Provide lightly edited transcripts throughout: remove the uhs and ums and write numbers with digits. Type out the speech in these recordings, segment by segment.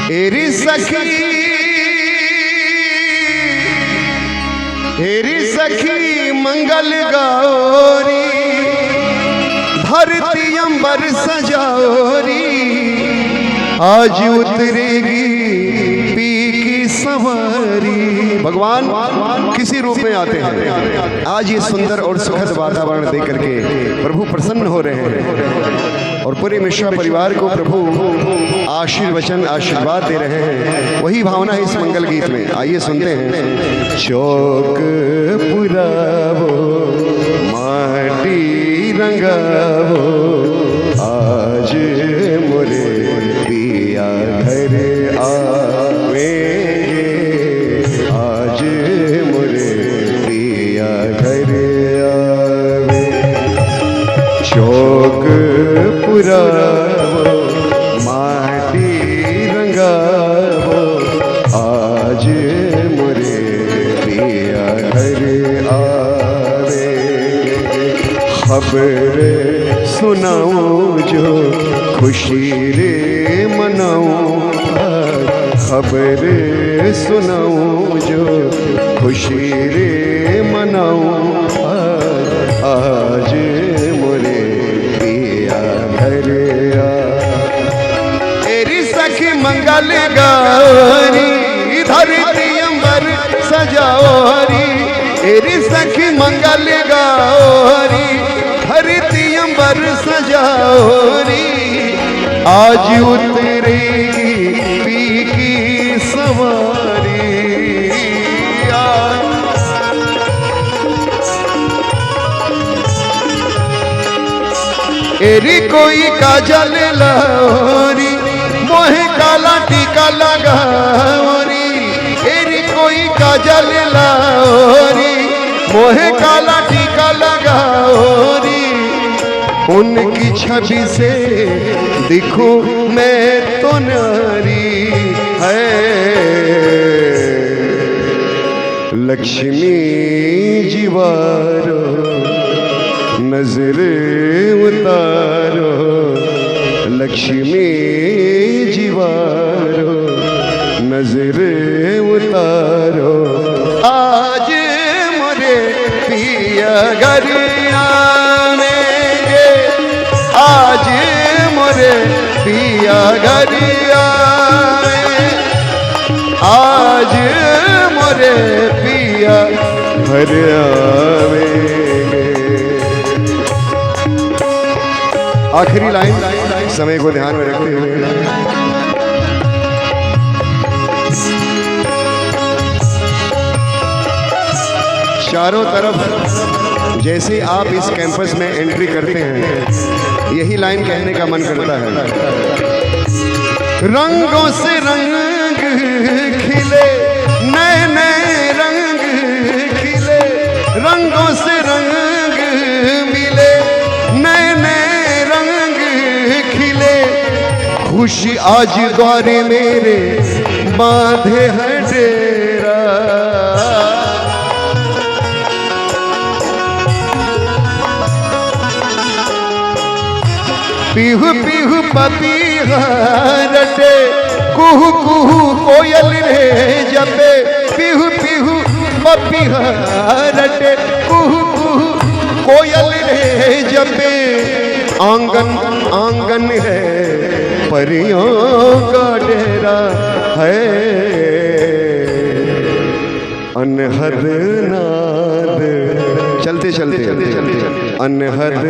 एरी सखी मंगल गौरी, धरती अंबर सजाओरी, आज उतरेगी पी की सवारी। भगवान किसी रूप में आते हैं। आज ये सुंदर और सुखद वातावरण देख करके प्रभु प्रसन्न हो रहे हैं और पूरे मिश्रा परिवार को प्रभु आशीर्वाद दे रहे हैं। वही भावना है इस मंगल गीत में। आइए सुनते हैं। चौक पुरावो माटी रंगावो, आज मोरे पिया घर आवेंगे, आज मोरे पिया घर आवे। चौक पुरावो माटी रंगावो, आज मोरे पिया घर आवे। खबर सुनाऊं जो खुशी रे मनाऊं, खबर सुनाऊं जो खुशी रे मनाऊं, आज मोरे पिया घर आ। एरी सखी मंगल गौरी, धरती अंबर सजाओरी, एरी सखी मंगल गौरी, धरती अंबर सजाओरी, आज उतरेगी पी की सवारी। एरी कोई काजल लाओरी, मोहे काला टीका लगाओरी, एरी कोई काजल लाओरी, मोहे काला टीका लगाओरी। उनकी छवि से दिखूं मैं तो नारी है, लक्ष्मी जीवारो नजर उतारो, लक्ष्मी जीवारो नजर उतारो, आज मोरे पिया घर आवेंगे, आज मोरे पिया घर आवे, आज मोरे पिया घर आवेंगे। आखिरी लाइन समय को ध्यान में रखते हुए, चारों तरफ जैसे आप इस कैंपस में एंट्री करते हैं, यही लाइन कहने का मन करता है। रंगों से रंग खिले, नए नए रंग खिले, रंगों से रंग मिले, नए नए रंग खिले, खुशी आज द्वारे मेरे बांधे है डेरा। पीहू पीहू पपीहा रटे, कुहू कुहू कोयल रे जपे, पीहू पीहू पपीहा रटे, कुहू कुहू कोयल रे जपे। आंगन आंगन है परियों का डेरा है, अनहद नाद चलते चलते अनहद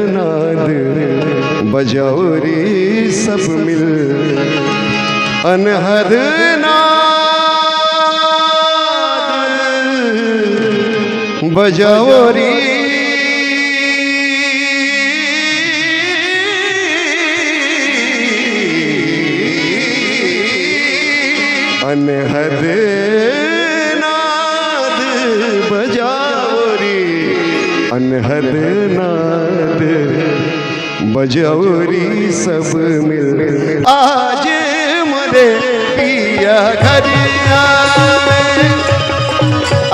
नाद बजौरी सब मिल, अनहद नाद बजौरी अनहद नाद बजौरी, अनहद नाद बजौरी सब मिल, आज मोरे पिया घर आवे,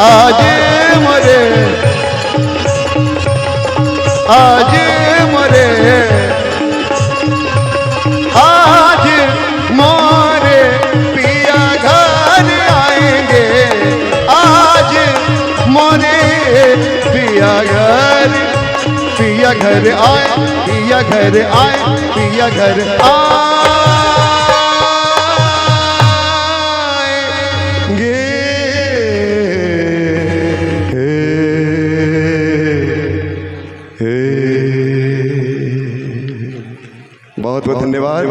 आज मोरे, आज मोरे, आज मोरे घर पिया घर आए, पिया घर आए, पिया घर आएंगे। बहुत बहुत धन्यवाद।